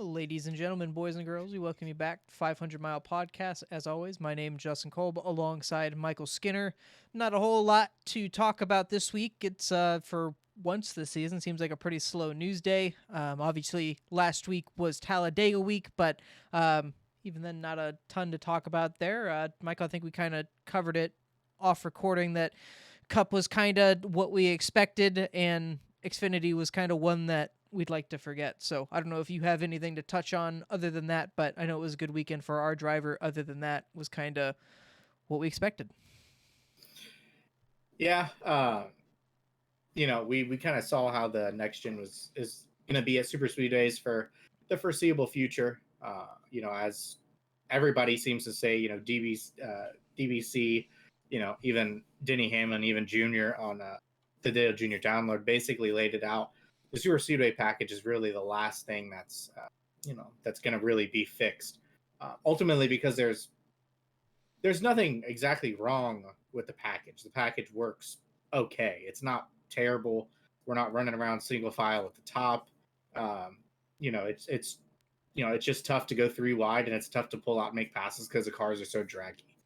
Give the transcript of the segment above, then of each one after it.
Ladies and gentlemen, boys and girls, we welcome you back to 500 Mile Podcast. As always, my name is Justin Kolb alongside Michael Skinner. Not a whole lot to talk about this week. It's for once this season seems like a pretty slow news day. Obviously, last week was Talladega week, but even then, not a ton to talk about there. Michael, I think we kind of covered it off recording that Cup was kind of what we expected, and Xfinity was kind of one that we'd like to forget. So I don't know if you have anything to touch on other than that, but I know it was a good weekend for our driver. Other than that, was kind of what we expected. Yeah, we kind of saw how the next gen is going to be at super speedways for the foreseeable future. As everybody seems to say, DBC, even Denny Hamlin, even Junior on the Dale Junior download basically laid it out. The super speedway package is really the last thing that's going to really be fixed. Ultimately, because there's nothing exactly wrong with the package. The package works okay. It's not terrible. We're not running around single file at the top. It's just tough to go three wide, and it's tough to pull out and make passes because the cars are so draggy.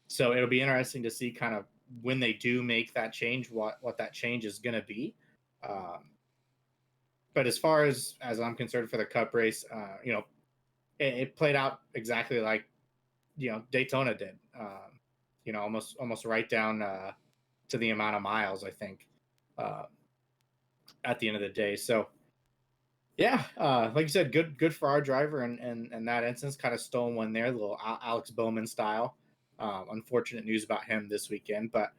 So it'll be interesting to see kind of when they do make that change, what that change is going to be. But as far as I'm concerned for the Cup race, it played out exactly like Daytona did. Almost right down to the amount of miles, I think, at the end of the day. So yeah, like you said, good for our driver, and that instance kind of stole one there, a little Alex Bowman style. Unfortunate news about him this weekend, but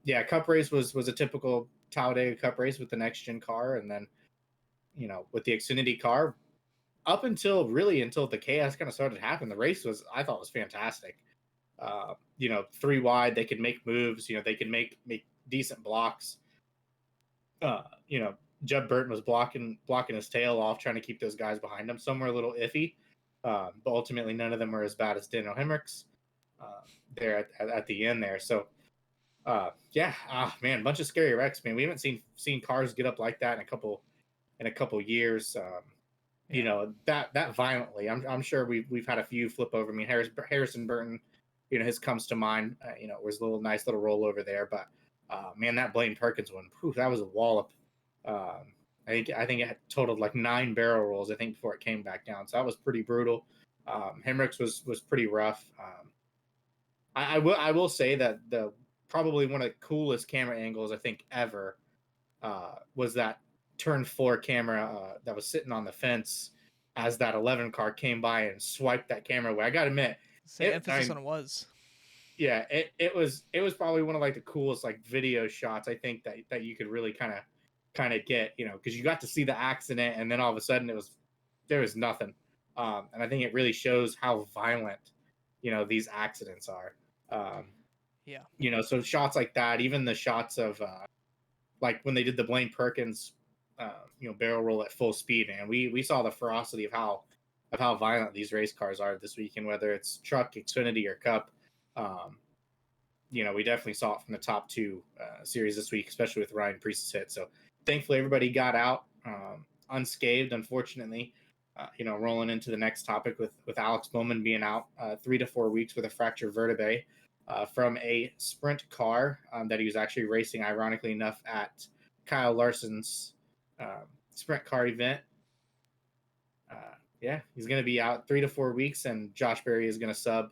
yeah, Cup race was a typical Talladega Cup race with the next gen car, and then with the Xfinity car, up until the chaos kind of started happening, the race I thought was fantastic. Three wide, they could make moves. They could make decent blocks. Jeb Burton was blocking his tail off, trying to keep those guys behind him. Some were a little iffy, but ultimately none of them were as bad as Daniel Hemrick's there at the end there. So, man, bunch of scary wrecks, man. We haven't seen cars get up like that in a couple years. That violently. I'm sure we've had a few flip over. I mean, Harrison Burton, his comes to mind. Was a nice little rollover there, but man, that Blaine Perkins one, that was a wallop. I think it had totaled like 9 barrel rolls, I think, before it came back down. So that was pretty brutal. Hemrick's was pretty rough. I will say that the probably one of the coolest camera angles I think ever was that turn 4 camera that was sitting on the fence as that 11 car came by and swiped that camera away. I gotta admit, Emphasis on it was. Yeah, it was probably one of like the coolest like video shots I think that you could really kind of get, because you got to see the accident, and then all of a sudden there was nothing. And I think it really shows how violent these accidents are. So shots like that, even the shots of like when they did the Blaine Perkins barrel roll at full speed, and we saw the ferocity of how violent these race cars are this weekend, whether it's truck, Xfinity, or Cup. We definitely saw it from the top 2 series this week, especially with Ryan Preece's hit. So thankfully everybody got out unscathed. Unfortunately, rolling into the next topic with Alex Bowman being out 3 to 4 weeks with a fractured vertebrae from a sprint car that he was actually racing, ironically enough, at Kyle Larson's sprint car event. He's going to be out 3 to 4 weeks, and Josh Berry is going to sub.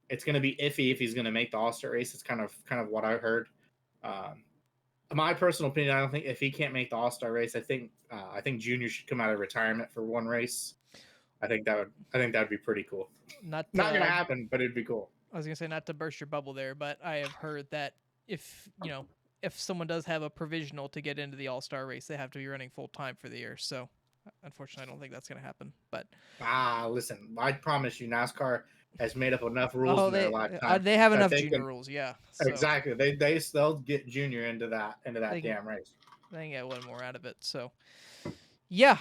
It's going to be iffy if he's going to make the All-Star race. It's kind of what I heard. My personal opinion, I don't think if he can't make the All-Star race, I think Junior should come out of retirement for one race. I think that would be pretty cool. Not going to happen, but it'd be cool. I was going to say, not to burst your bubble there, but I have heard that if someone does have a provisional to get into the All-Star race, they have to be running full time for the year. So unfortunately, I don't think that's going to happen. But listen, I promise you, NASCAR has made up enough rules in their lifetime. They have enough junior rules, yeah. So. Exactly. They'll get Junior into that damn race. They can get one more out of it. So yeah,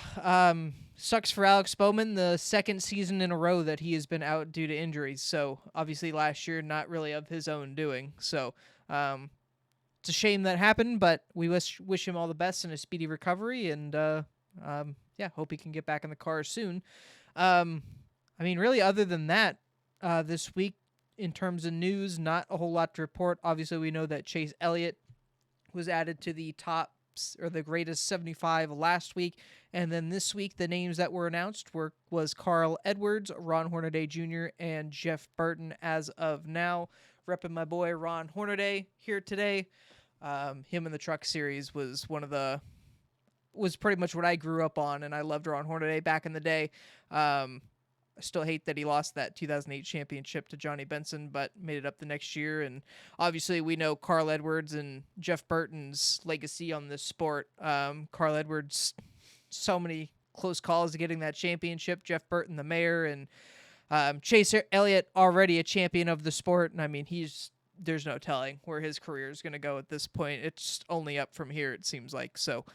sucks for Alex Bowman, the second season in a row that he has been out due to injuries. So obviously last year, not really of his own doing. So it's a shame that happened, but we wish him all the best and a speedy recovery, and yeah, hope he can get back in the car soon. Um, I mean, really, other than that, this week in terms of news, not a whole lot to report. Obviously, we know that Chase Elliott was added to the top or the greatest 75 last week, and then this week the names that were announced was Carl Edwards, Ron Hornaday Jr., and Jeff Burton as of now. Repping my boy Ron Hornaday here today. Him in the Truck Series was pretty much what I grew up on, and I loved Ron Hornaday back in the day. I still hate that he lost that 2008 championship to Johnny Benson, but made it up the next year. And obviously, we know Carl Edwards and Jeff Burton's legacy on this sport. Carl Edwards, so many close calls to getting that championship. Jeff Burton, the mayor, and Chase Elliott, already a champion of the sport. And I mean, there's no telling where his career is going to go at this point. It's only up from here, it seems like. So,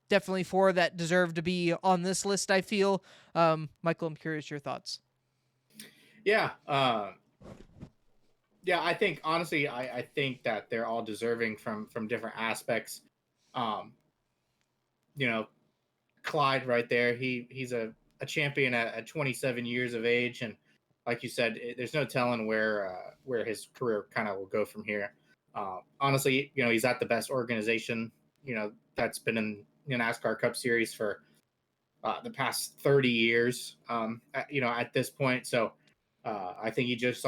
definitely four that deserve to be on this list, I feel. Michael, I'm curious your thoughts. Yeah. Yeah, I think honestly, I think that they're all deserving from different aspects. Um, you know, Clyde right there, he's a champion at 27 years of age, and like you said, there's no telling where his career kind of will go from here. Honestly, he's at the best organization, that's been in the NASCAR Cup Series for the past 30 years. At this point, so I think he just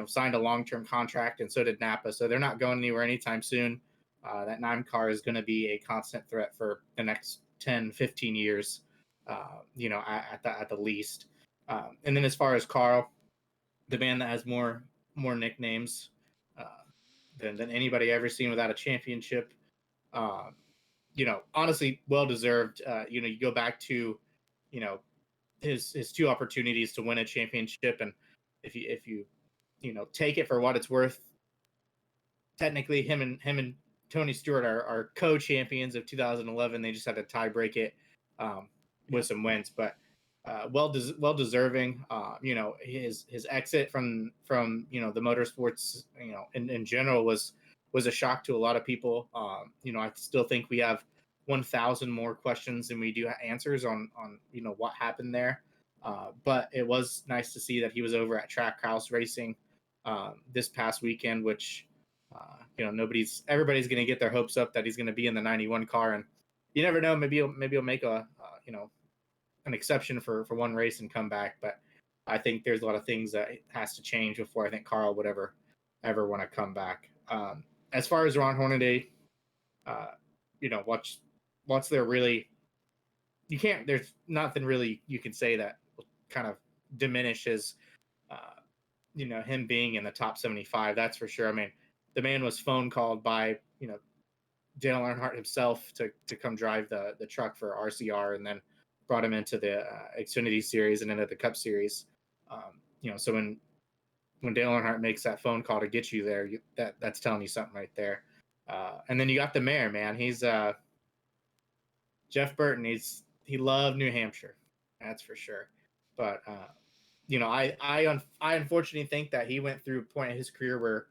signed a long-term contract, and so did Napa. So they're not going anywhere anytime soon. That nine car is going to be a constant threat for the next 10, 15 years. At the least. And then as far as Carl, the man that has more nicknames uh, than anybody ever seen without a championship. Uh, honestly, well deserved. You go back to, you know, his two opportunities to win a championship, and if you take it for what it's worth, technically him and Tony Stewart are co-champions of 2011. They just had to tie break it with some wins, but well deserving. His exit from the motorsports in general was a shock to a lot of people. I still think we have 1,000 more questions than we do answers on what happened there. But it was nice to see that he was over at Trackhouse Racing this past weekend, which everybody's going to get their hopes up that he's going to be in the 91 car, and you never know, maybe he'll make an exception for one race and come back. But I think there's a lot of things that has to change before I think Carl would ever want to come back. As far as Ron Hornaday, what's there really? There's nothing really you can say that kind of diminishes, him being in the top 75. That's for sure. I mean, the man was phone called by Dale Earnhardt himself to come drive the truck for RCR, and then brought him into the Xfinity Series and into the Cup Series. So when Dale Earnhardt makes that phone call to get you there, that's telling you something right there. And then you got the mayor, man. He's Jeff Burton. He loved New Hampshire, that's for sure. But I unfortunately think that he went through a point in his career where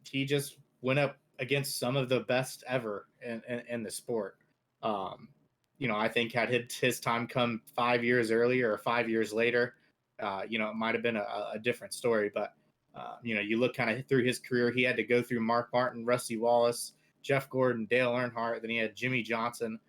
he just went up against some of the best ever in the sport. I think had his time come 5 years earlier or 5 years later, it might have been a different story. But you look kind of through his career, he had to go through Mark Martin, Rusty Wallace, Jeff Gordon, Dale Earnhardt. Then he had Jimmy Johnson,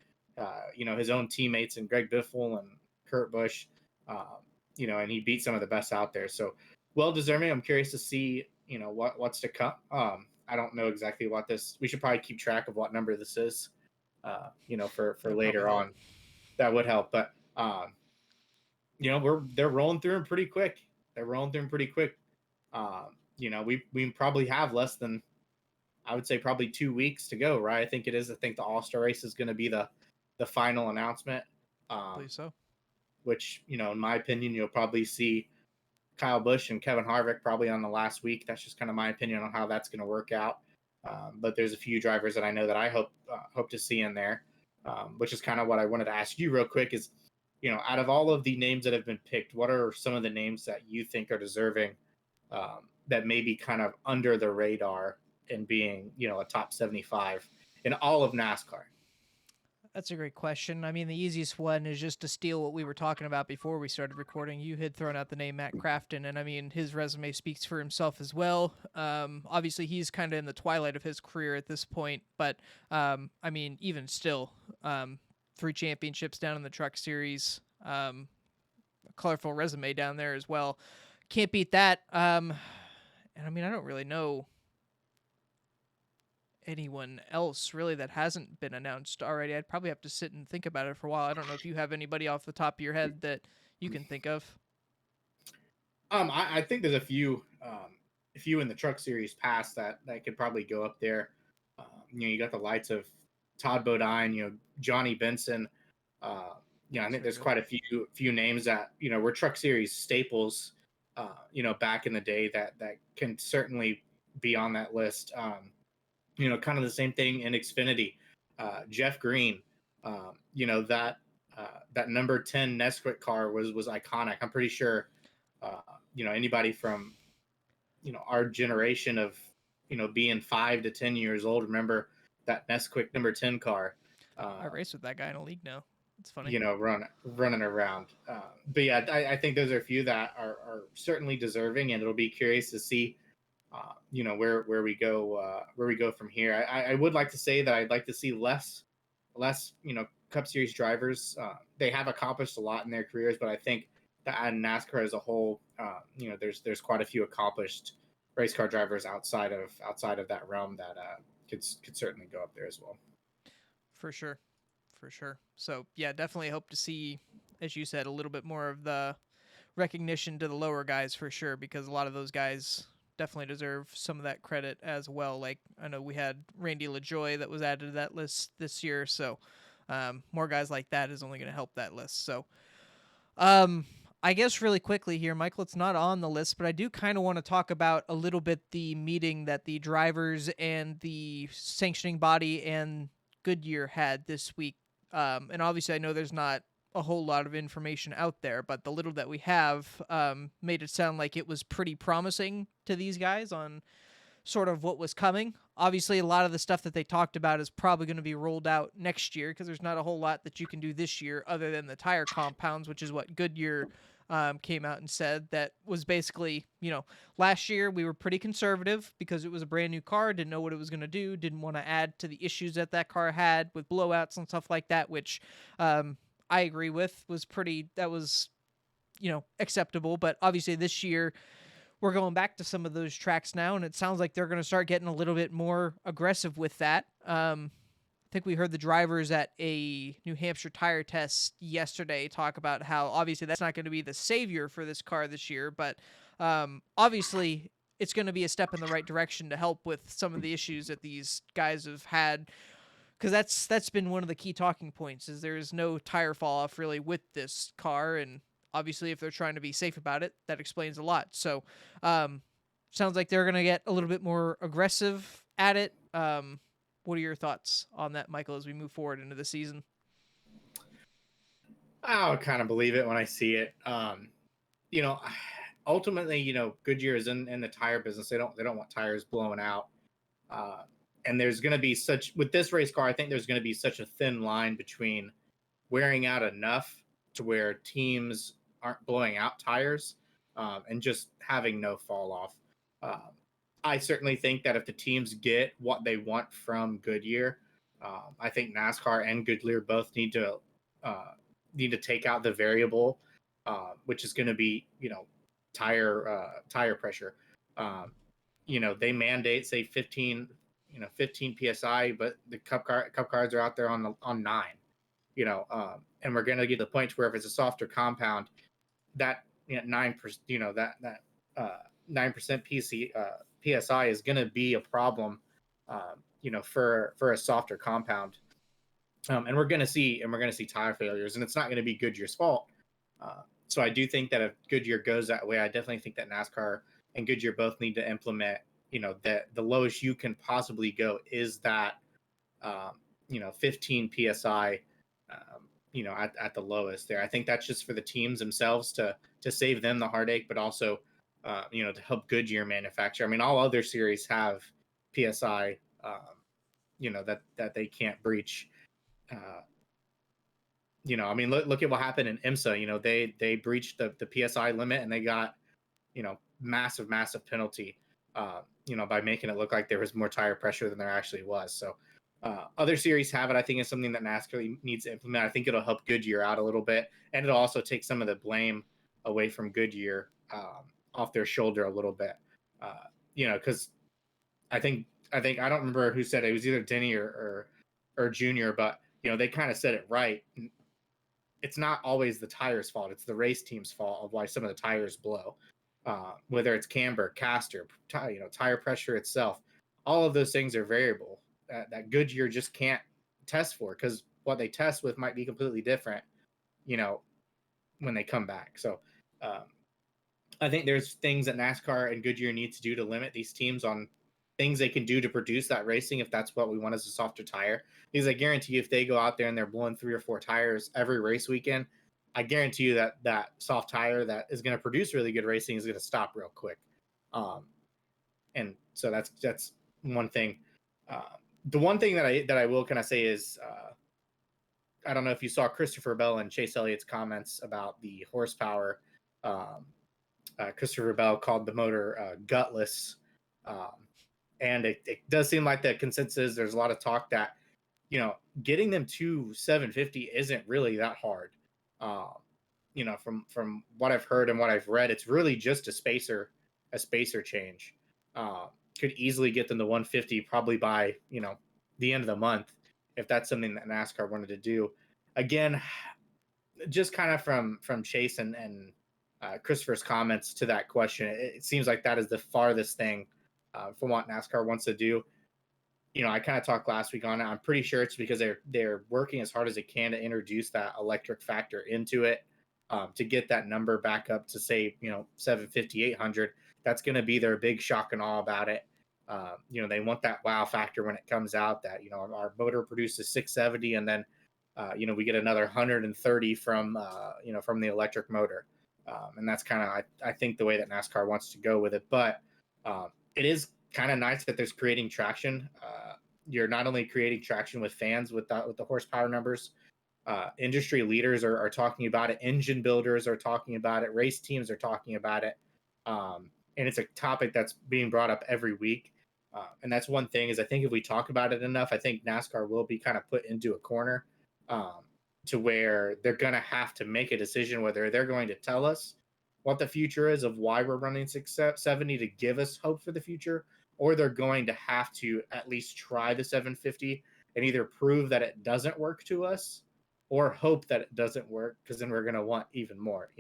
his own teammates, and Greg Biffle and Kurt Busch. And he beat some of the best out there. So well deserving. I'm curious to see what's to come. I don't know exactly what this. We should probably keep track of what number this is. For later on, that would help. But they're rolling through them pretty quick. We probably have less than, I would say, probably 2 weeks to go, right? I think it is. I think the All-Star race is going to be the final announcement. I believe so. Which, in my opinion, you'll probably see Kyle Busch and Kevin Harvick probably on the last week. That's just kind of my opinion on how that's going to work out. But there's a few drivers that I know that I hope to see in there, which is kind of what I wanted to ask you real quick is, out of all of the names that have been picked, what are some of the names that you think are deserving that may be kind of under the radar in being, a top 75 in all of NASCAR? That's a great question. I mean, the easiest one is just to steal what we were talking about before we started recording. You had thrown out the name Matt Crafton, and I mean, his resume speaks for himself as well. Obviously, he's kind of in the twilight of his career at this point, but I mean, even still, 3 championships down in the Truck Series, a colorful resume down there as well. Can't beat that. And I mean, I don't really know anyone else really that hasn't been announced already. I'd probably have to sit and think about it for a while. I don't know if you have anybody off the top of your head that you can think of. I think there's a few in the Truck Series past that could probably go up there. You got the lights of Todd Bodine, Johnny Benson. I think there's quite a few names that were Truck Series staples. Back in the day that can certainly be on that list. Kind of the same thing in Xfinity. Jeff Green, that that number 10 Nesquik car was iconic. I'm pretty sure, anybody from, our generation of, being 5 to 10 years old, remember that Nesquik number 10 car. I race with that guy in a league now. It's funny. Running around. But yeah, I think those are a few that are certainly deserving, and it'll be curious to see where we go from here. I would like to say that I'd like to see less Cup Series drivers. They have accomplished a lot in their careers, but I think that in NASCAR as a whole, there's quite a few accomplished race car drivers outside of that realm that could certainly go up there as well. For sure. So yeah, definitely hope to see, as you said, a little bit more of the recognition to the lower guys for sure, because a lot of those guys definitely deserve some of that credit as well. Like, I know we had Randy LaJoy that was added to that list this year, so more guys like that is only going to help that list. So I guess really quickly here, Michael, it's not on the list, but I do kind of want to talk about a little bit the meeting that the drivers and the sanctioning body and Goodyear had this week. And obviously I know there's not a whole lot of information out there, but the little that we have made it sound like it was pretty promising to these guys on sort of what was coming. Obviously, a lot of the stuff that they talked about is probably going to be rolled out next year, because there's not a whole lot that you can do this year other than the tire compounds, which is what Goodyear came out and said. That was basically, last year we were pretty conservative because it was a brand new car, didn't know what it was going to do, didn't want to add to the issues that car had with blowouts and stuff like that, which I agree with, that was acceptable. But obviously this year we're going back to some of those tracks now, and it sounds like they're going to start getting a little bit more aggressive with that. I think we heard the drivers at a New Hampshire tire test yesterday talk about how obviously that's not going to be the savior for this car this year, but obviously it's going to be a step in the right direction to help with some of the issues that these guys have had, because that's been one of the key talking points, is there is no tire fall off really with this car. And obviously if they're trying to be safe about it, that explains a lot. So sounds like they're going to get a little bit more aggressive at it. What are your thoughts on that, Michael, as we move forward into the season? I'll kind of believe it when I see it. You know, ultimately, Goodyear is in the tire business. They don't want tires blowing out. And there's going to be with this race car, I think there's going to be such a thin line between wearing out enough to where teams aren't blowing out tires and just having no fall off. I certainly think that if the teams get what they want from Goodyear, I think NASCAR and Goodyear both need to take out the variable, which is going to be tire pressure. They mandate say 15 psi, but the cup cars are out there on 9. And we're going to get to the point where if it's a softer compound, that 9%, that 9% psi is going to be a problem, for a softer compound, and we're going to see tire failures, and it's not going to be Goodyear's fault. So I do think that if Goodyear goes that way, I definitely think that NASCAR and Goodyear both need to implement, that the lowest you can possibly go is that, 15 psi, at the lowest there. I think that's just for the teams themselves to save them the heartache, but also, to help Goodyear manufacture. I mean, all other series have PSI, that they can't breach. I mean, look at what happened in IMSA. They breached the PSI limit and they got massive penalty. By making it look like there was more tire pressure than there actually was. So other series have it. I think it's something that NASCAR needs to implement. I think it'll help Goodyear out a little bit, and it'll also take some of the blame away from Goodyear off their shoulder a little bit. Because I think I don't remember who said it. It was either Denny or Junior, but they kind of said it right. It's not always the tires' fault. It's the race team's fault of why some of the tires blow. Whether it's camber, caster, tire pressure itself, all of those things are variable that Goodyear just can't test for, because what they test with might be completely different, when they come back. So I think there's things that NASCAR and Goodyear need to do to limit these teams on things they can do to produce that racing, if that's what we want as a softer tire. Because I guarantee you, if they go out there and they're blowing 3 or 4 tires every race weekend, I guarantee you that soft tire that is going to produce really good racing is going to stop real quick. And so that's one thing. The one thing that I will kind of say is, I don't know if you saw Christopher Bell and Chase Elliott's comments about the horsepower. Christopher Bell called the motor gutless. And it does seem like the consensus, there's a lot of talk that, getting them to 750 isn't really that hard. From what I've heard and what I've read, it's really just a spacer change. Could easily get them to 150 probably by, the end of the month, if that's something that NASCAR wanted to do. Again, just kind of from Chase and Christopher's comments to that question, it seems like that is the farthest thing from what NASCAR wants to do. I kind of talked last week on it. I'm pretty sure it's because they're working as hard as they can to introduce that electric factor into it, to get that number back up to, say, 750, 800. That's going to be their big shock and awe about it. They want that wow factor when it comes out, that, our motor produces 670, and then, we get another 130 from the electric motor. And that's kind of, I think, the way that NASCAR wants to go with it. But it is kind of nice that there's creating traction. You're not only creating traction with fans with the horsepower numbers, industry leaders are talking about it, engine builders are talking about it, race teams are talking about it, and it's a topic that's being brought up every week. And that's one thing, is I think if we talk about it enough, I think NASCAR will be kind of put into a corner, to where they're going to have to make a decision whether they're going to tell us what the future is of why we're running 670 to give us hope for the future, or they're going to have to at least try the 750 and either prove that it doesn't work to us, or hope that it doesn't work, because then we're going to want even more.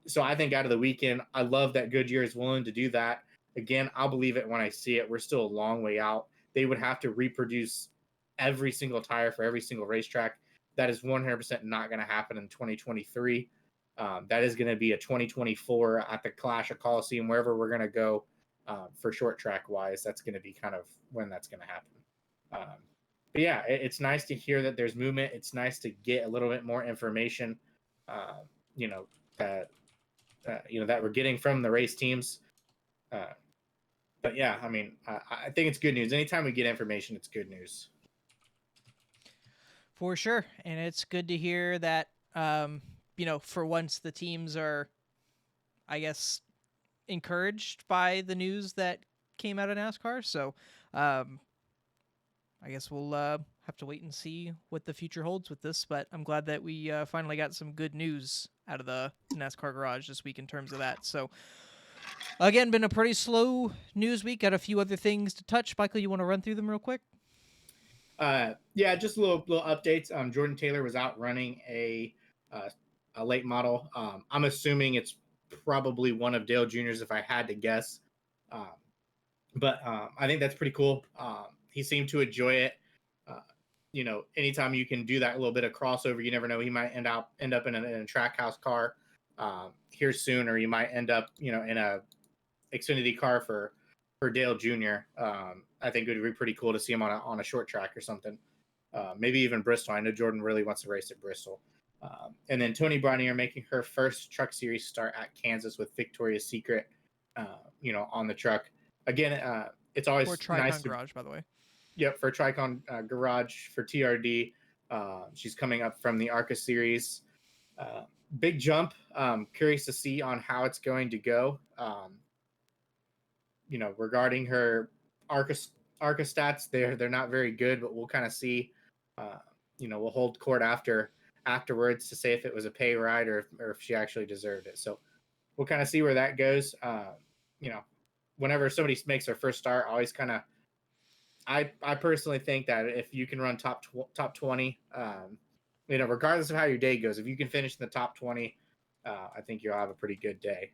So I think out of the weekend, I love that Goodyear is willing to do that. Again, I'll believe it when I see it. We're still a long way out. They would have to reproduce every single tire for every single racetrack. That is 100% not going to happen in 2023. That is going to be a 2024 at the Clash of Coliseum, wherever we're going to go for short track wise. That's going to be kind of when that's going to happen. But yeah, it's nice to hear that there's movement. It's nice to get a little bit more information, that we're getting from the race teams. But yeah, I mean, I think it's good news. Anytime we get information, it's good news. For sure. And it's good to hear that, for once the teams are, I guess, encouraged by the news that came out of NASCAR. So I guess we'll have to wait and see what the future holds with this. But I'm glad that we finally got some good news out of the NASCAR garage this week in terms of that. So again, been a pretty slow news week. Got a few other things to touch. Michael, you want to run through them real quick? Yeah, just little updates. Jordan Taylor was out running a late model. I'm assuming it's probably one of Dale Jr.'s, if I had to guess. But I think that's pretty cool. He seemed to enjoy it. Anytime you can do that little bit of crossover, you never know. He might end up in a track house car here soon, or you might end up, in a Xfinity car for Dale Jr. I think it would be pretty cool to see him on a short track or something. Maybe even Bristol. I know Jordan really wants to race at Bristol. And then Tony Bronier making her first Truck Series start at Kansas with Victoria's Secret, on the truck. Again, it's For always nice Tricon to, Garage, by the way. yep, for Tricon Garage for TRD. She's coming up from the ARCA series. Uh, Big jump. Curious to see on how it's going to go. Regarding her ARCA stats, they're not very good, but we'll kind of see. Uh, we'll hold court afterwards to say if it was a pay ride or if she actually deserved it. So we'll kind of see where that goes. You know, Whenever somebody makes their first start, always kind of. I personally think that if you can run top 20, regardless of how your day goes, if you can finish in the top 20, I think you'll have a pretty good day.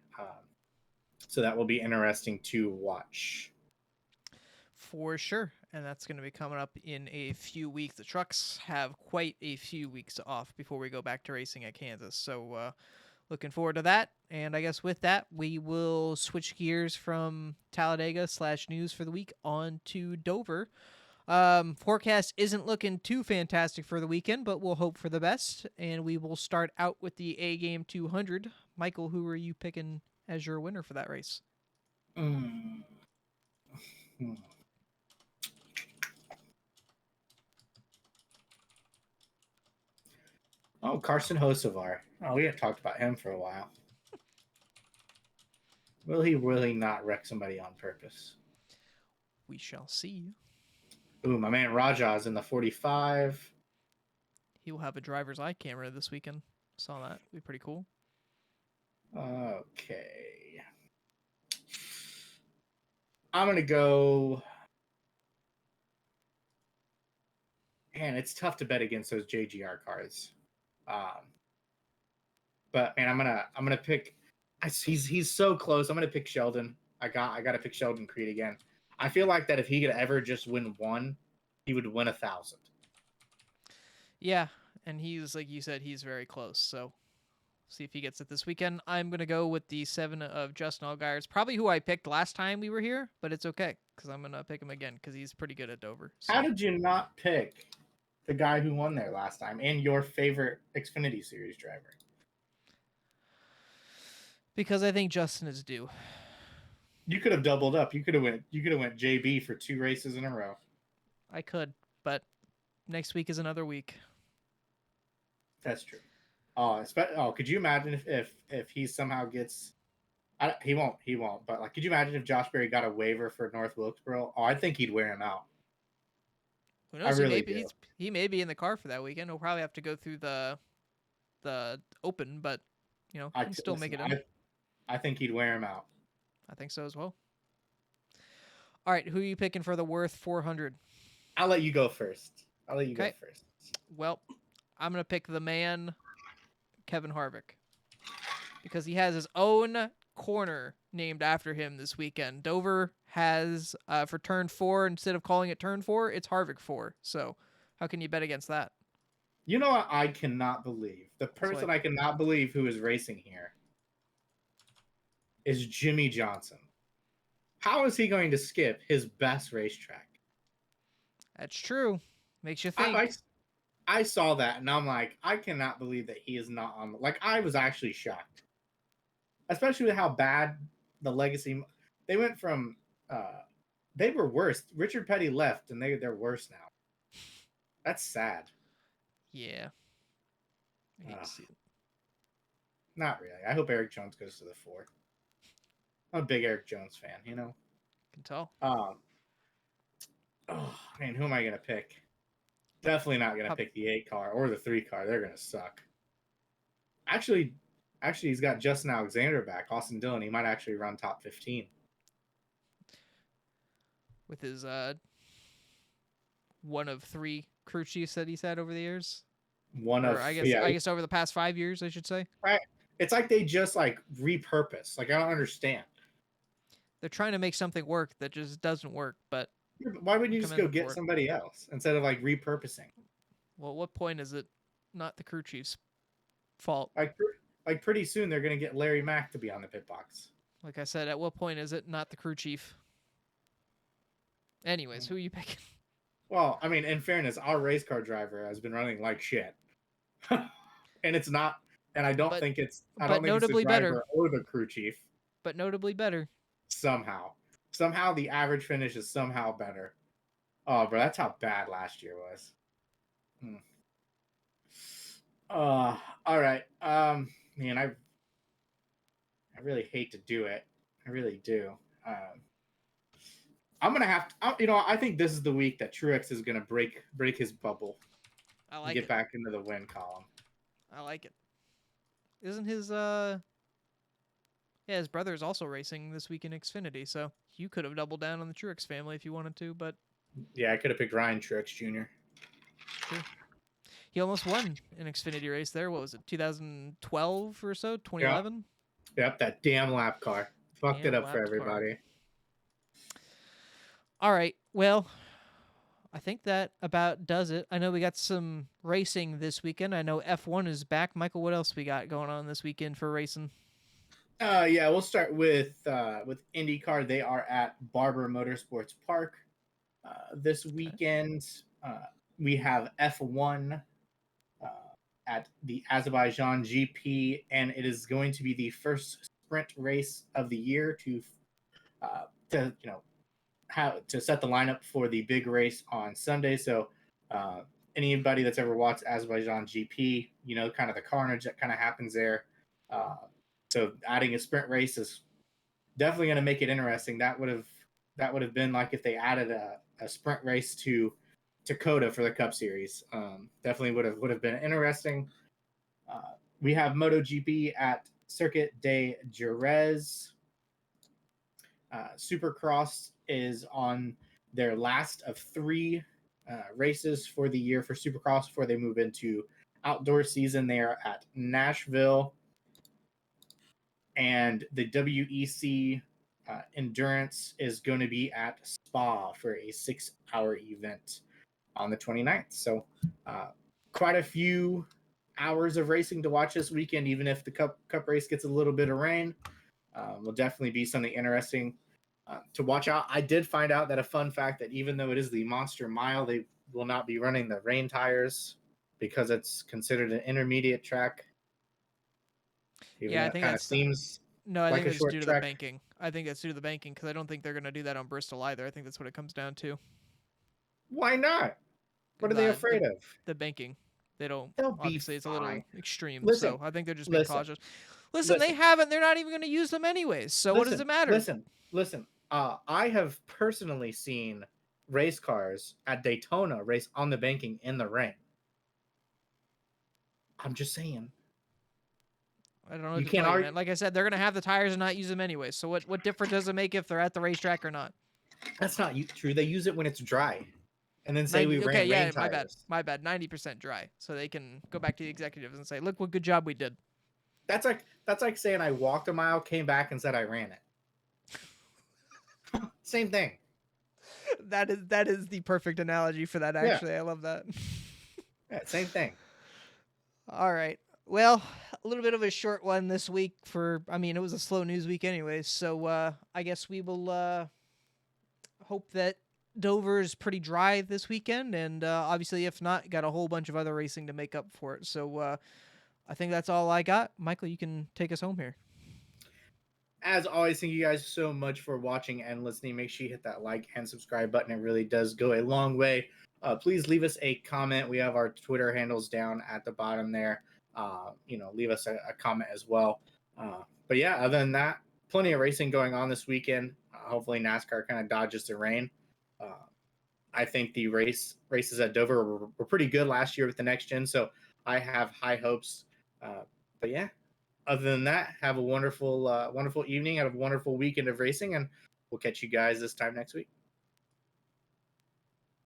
So that will be interesting to watch. For sure. And that's going to be coming up in a few weeks. The trucks have quite a few weeks off before we go back to racing at Kansas. So looking forward to that. And I guess with that, we will switch gears from Talladega / news for the week on to Dover. Forecast isn't looking too fantastic for the weekend, but we'll hope for the best. And we will start out with the A Game 200. Michael, who are you picking as your winner for that race? Mm. Oh, Carson Hocevar. Oh, we haven't talked about him for a while. Will he really not wreck somebody on purpose? We shall see. Ooh, my man Raja's in the 45. He will have a driver's eye camera this weekend. Saw that. It'll be pretty cool. Okay. I'm going to go. Man, it's tough to bet against those JGR cards. But man, I'm gonna pick. He's so close. I'm gonna pick Sheldon. I got to pick Sheldon Creed again. I feel like that if he could ever just win one, he would win 1,000. Yeah, and he's like you said, he's very close. So see if he gets it this weekend. I'm gonna go with the 7 of Justin Allgaier. It's probably who I picked last time we were here, but it's okay because I'm gonna pick him again because he's pretty good at Dover. So. How did you not pick the guy who won there last time and your favorite Xfinity Series driver? Because I think Justin is due. You could have doubled up. You could have went JB for 2 races in a row. I could, but next week is another week. That's true. Could you imagine if he somehow gets? He won't. But like, could you imagine if Josh Berry got a waiver for North Wilkesboro? Oh, I think he'd wear him out. Who knows? I really do. He may be in the car for that weekend. He'll probably have to go through the open, but he can still make it in. I think he'd wear him out. I think so as well. All right, who are you picking for the Worth 400? I'll let you go first. Well, I'm gonna pick the man, Kevin Harvick, because he has his own corner named after him this weekend. Dover has for turn 4, instead of calling it turn 4, it's Harvick 4. So how can you bet against that? You know what I cannot believe? The person I cannot believe who is racing here is Jimmy Johnson. How is he going to skip his best racetrack? That's true. Makes you think. I saw that and I'm like, I cannot believe that he is not on. Like, I was actually shocked, especially with how bad the legacy. They went from, they were worse. Richard Petty left and they're worse now. That's sad. Yeah. I hate to see it. Not really. I hope Eric Jones goes to the 4. I'm a big Eric Jones fan, Can tell. Oh man, who am I gonna pick? Definitely not gonna pick the 8 car or the 3 car. They're gonna suck. Actually, he's got Justin Alexander back. Austin Dillon. He might actually run top 15 with his 1 of 3 crew chiefs that he's had over the years. I guess over the past 5 years, I should say. Right. It's like they just like repurpose. Like, I don't understand. They're trying to make something work that just doesn't work, but why wouldn't you just go get somebody else instead of like repurposing? Well, at what point is it not the crew chief's fault? Like pretty soon they're gonna get Larry Mack to be on the pit box. Like I said, at what point is it not the crew chief? Anyways, who are you picking? Well, I mean, in fairness, our race car driver has been running like shit, and it's not. And I don't think it's. I don't think it's the driver or the crew chief. But notably better. Somehow. Somehow the average finish is somehow better. Oh, bro, that's how bad last year was. Hmm. All right. Man, I really hate to do it. I really do. Um, I'm gonna have to. I think this is the week that Truex is gonna break his bubble I and like get it. back into the win column. I like it. Isn't his yeah, his brother is also racing this week in Xfinity, so you could have doubled down on the Truex family if you wanted to, but Yeah, I could have picked Ryan Truex Jr. it's true. He almost won an Xfinity race there. What was it, 2012 or so? Yeah, 2011? yep, that damn lap car fucked it Damn up for lapped car. everybody. All right. Well, I think that about does it. I know we got some racing this weekend. I know F1 is back. Michael, what else we got going on this weekend for racing? Yeah, we'll start with IndyCar. They are at Barber Motorsports Park this Okay. weekend. We have F1 uh, at the Azerbaijan GP, and it is going to be the first sprint race of the year to have to set the lineup for the big race on Sunday. So uh, anybody that's ever watched Azerbaijan GP, kind of the carnage that kind of happens there. Uh, so adding a sprint race is definitely going to make it interesting. That would have been like if they added a sprint race to Dakota for the Cup Series. Definitely would have been interesting. We have MotoGP at Circuit de Jerez. Supercross is on their last of three races for the year for Supercross before they move into outdoor season. They are at Nashville, and the WEC Endurance is going to be at Spa for a 6-hour event on the 29th. So quite a few hours of racing to watch this weekend, even if the cup race gets a little bit of rain. Will definitely be something interesting to watch out. I did find out that a fun fact that even though it is the Monster Mile, they will not be running the rain tires because it's considered an intermediate track, even Yeah, though I it think kind of that's seems no, I like think a that's short due to the track. banking. I think that's due to the banking because I don't think they're going to do that on Bristol either. I think that's what it comes down to. Why not? What are they The afraid of? the banking. They don't. They'll be Obviously, it's a little fine. extreme, Listen, so I think they're just being listen, cautious. Listen, they listen, haven't. They're not even going to use them anyways. So what does listen, it matter? listen, listen. I have personally seen race cars at Daytona race on the banking in the rain. I'm just saying. I don't know what You to can't tell you, argue. man. Like I said, they're going to have the tires and not use them anyways. So what difference does it make if they're at the racetrack or not? That's not true. They use it when it's dry, and then say we 90. Okay, ran rain yeah, my bad. tires. My bad. 90% dry, so they can go back to the executives and say, "Look, what good job we did." That's like saying I walked a mile, came back, and said I ran it. Same thing. That is the perfect analogy for that. Yeah, Actually, I love that. yeah, same thing. All right. Well, a little bit of a short one this week for I mean, it was a slow news week anyways, so I guess we will hope that Dover is pretty dry this weekend and obviously if not, got a whole bunch of other racing to make up for it. So I think that's all I got. Michael, you can take us home here. As always, thank you guys so much for watching and listening. Make sure you hit that like and subscribe button. It really does go a long way. Please leave us a comment. We have our Twitter handles down at the bottom there. Leave us a comment as well. But yeah, other than that, plenty of racing going on this weekend. Hopefully NASCAR kind of dodges the rain. Uh, I think the races at Dover were pretty good last year with the next gen, so I have high hopes. But yeah, other than that, have a wonderful evening, have a wonderful weekend of racing, and we'll catch you guys this time next week.